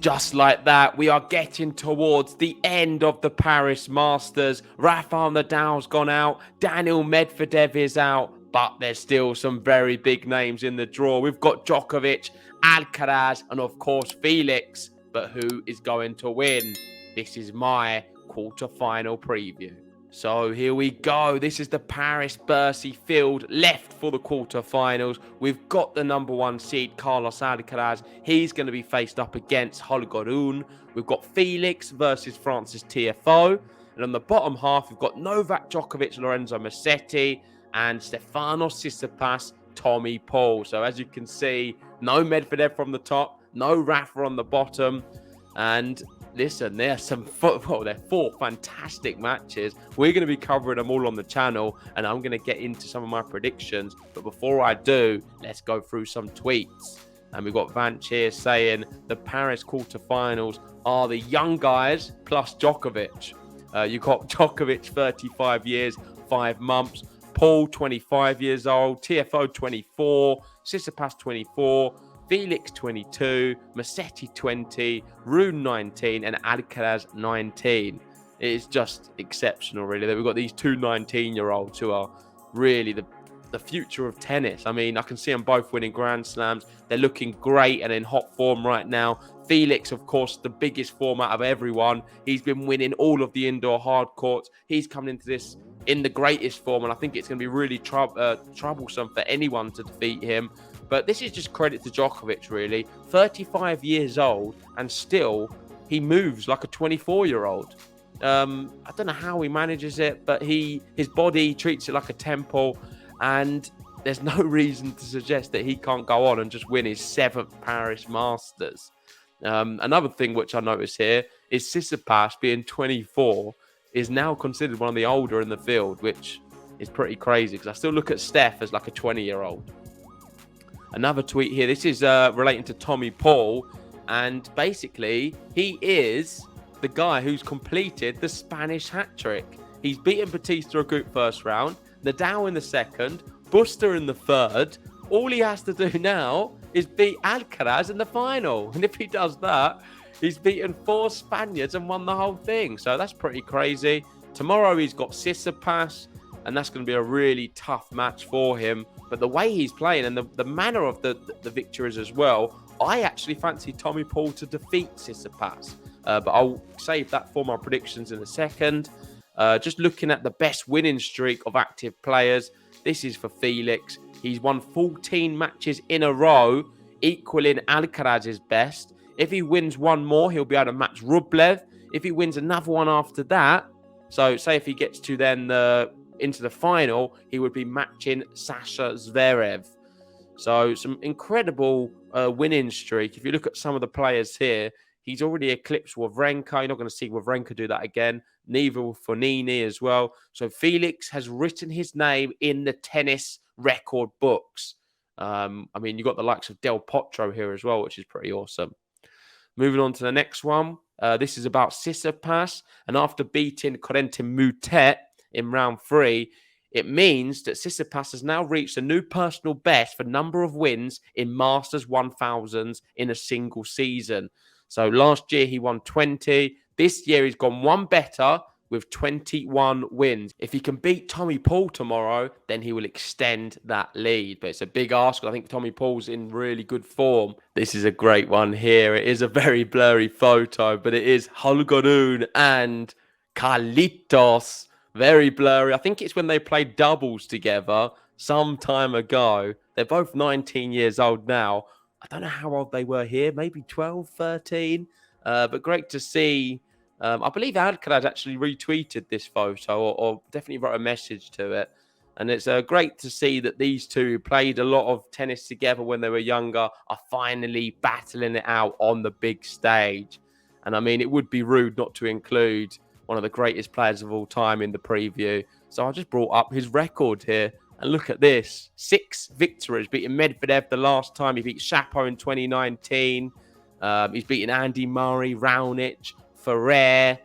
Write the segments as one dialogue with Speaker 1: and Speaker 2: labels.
Speaker 1: Just like that, we are getting towards the end of the Paris Masters. Rafael Nadal's gone out. Daniel Medvedev is out. But there's still some very big names in the draw. We've got Djokovic, Alcaraz, and of course Felix. But who is going to win? This is my quarterfinal preview. So here we go. This is the Paris-Bercy field left for the quarterfinals. We've got the number one seed, Carlos Alcaraz. He's going to be faced up against Holger Rune. We've got Felix versus Francis Tiafoe. And on the bottom half, we've got Novak Djokovic, Lorenzo Musetti, and Stefanos Tsitsipas, Tommy Paul. So as you can see, no Medvedev from the top, no Rafa on the bottom. And listen, there's some football. They're four fantastic matches. We're going to be covering them all on the channel, and I'm going to get into some of my predictions. But before I do, let's go through some tweets. And we've got Vance here saying the Paris quarterfinals are the young guys plus Djokovic. You've got Djokovic, 35 years, 5 months. Paul, 25 years old. Tiafoe, 24. Tsitsipas, 24. Felix 22, Musetti 20, Rune 19, and Alcaraz 19. It is just exceptional, really, that we've got these two 19-year-olds who are really the future of tennis. I mean, I can see them both winning Grand Slams. They're looking great and in hot form right now. Felix, of course, the biggest form out of everyone. He's been winning all of the indoor hard courts. He's coming into this in the greatest form, and I think it's going to be really troublesome for anyone to defeat him. But this is just credit to Djokovic, really. 35 years old, and still he moves like a 24-year-old. I don't know how he manages it, but his body treats it like a temple, and there's no reason to suggest that he can't go on and just win his 7th Paris Masters. Another thing which I notice here is Tsitsipas, being 24, is now considered one of the older in the field, which is pretty crazy because I still look at Steph as like a 20-year-old. Another tweet here. This is relating to Tommy Paul. And basically, he is the guy who's completed the Spanish hat-trick. He's beaten Batista Agut first round, Nadal in the second, Buster in the third. All he has to do now is beat Alcaraz in the final. And if he does that, he's beaten 4 Spaniards and won the whole thing. So that's pretty crazy. Tomorrow he's got Tsitsipas, and that's going to be a really tough match for him. But the way he's playing and the manner of the victories as well, I actually fancy Tommy Paul to defeat Tsitsipas. But I'll save that for my predictions in a second. Just looking at the best winning streak of active players, this is for Felix. He's won 14 matches in a row, equaling Alcaraz's best. If he wins one more, he'll be able to match Rublev. If he wins another one after that, so say if he gets to then into the final, he would be matching Sasha Zverev. So some incredible winning streak. If you look at some of the players here, he's already eclipsed Wawrinka. You're not going to see Wawrinka do that again. Neither will Fognini as well. So Felix has written his name in the tennis record books. I mean, you've got the likes of Del Potro here as well, which is pretty awesome. Moving on to the next one. This is about Tsitsipas. And after beating Corentin Moutet in round 3, it means that Tsitsipas has now reached a new personal best for number of wins in Masters 1000s in a single season. So last year he won 20. This year he's gone one better with 21 wins. If he can beat Tommy Paul tomorrow, then he will extend that lead. But it's a big ask. I think Tommy Paul's in really good form. This is a great one here. It is a very blurry photo, but it is Holger Rune and Carlitos. Very blurry. I think it's when they played doubles together some time ago. They're both 19 years old now. I don't know how old they were here. Maybe 12, 13. But great to see. I believe Alcaraz actually retweeted this photo or definitely wrote a message to it. And it's great to see that these two who played a lot of tennis together when they were younger are finally battling it out on the big stage. And I mean, it would be rude not to include one of the greatest players of all time in the preview. So I just brought up his record here. And look at this. 6 victories, beating Medvedev the last time. He beat Shapo in 2019. He's beaten Andy Murray, Raonic, Ferrer.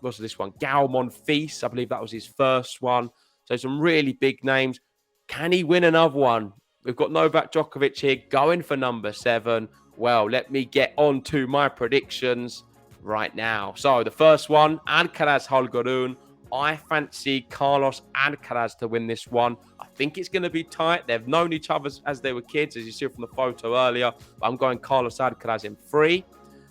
Speaker 1: What's this one? Gaumont Fils. I believe that was his first one. So some really big names. Can he win another one? We've got Novak Djokovic here going for number 7. Well, let me get on to my predictions right now. So the first one, Alcaraz Holger Rune. I fancy Carlos Alcaraz to win this one. I think it's going to be tight. They've known each other as they were kids, as you see from the photo earlier. But I'm going Carlos Alcaraz in 3.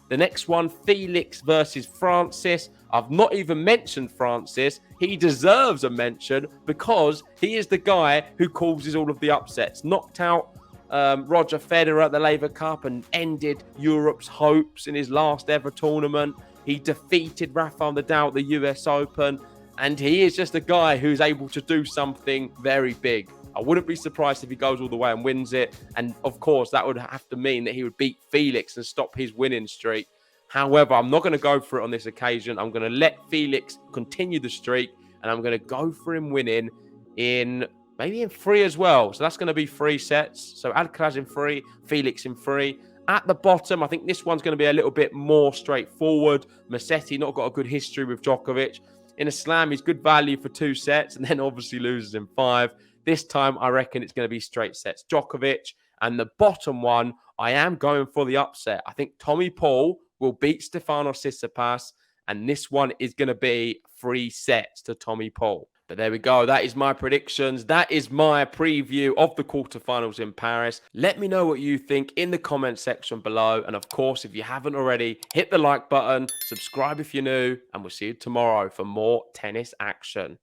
Speaker 1: The next one, Felix versus Francis. I've not even mentioned Francis. He deserves a mention because he is the guy who causes all of the upsets. Knocked out Roger Federer at the Laver Cup and ended Europe's hopes in his last ever tournament. He defeated Rafael Nadal at the US Open. And he is just a guy who's able to do something very big. I wouldn't be surprised if he goes all the way and wins it. And of course, that would have to mean that he would beat Felix and stop his winning streak. However, I'm not going to go for it on this occasion. I'm going to let Felix continue the streak. And I'm going to go for him winning maybe in 3 as well. So that's going to be 3 sets. So Alcaraz in 3, Felix in 3. At the bottom, I think this one's going to be a little bit more straightforward. Musetti not got a good history with Djokovic. In a slam, he's good value for 2 sets and then obviously loses in 5. This time, I reckon it's going to be straight sets. Djokovic. And the bottom one, I am going for the upset. I think Tommy Paul will beat Stefanos Tsitsipas. And this one is going to be 3 sets to Tommy Paul. But there we go. That is my predictions. That is my preview of the quarterfinals in Paris. Let me know what you think in the comment section below. And of course, if you haven't already, hit the like button, subscribe if you're new, and we'll see you tomorrow for more tennis action.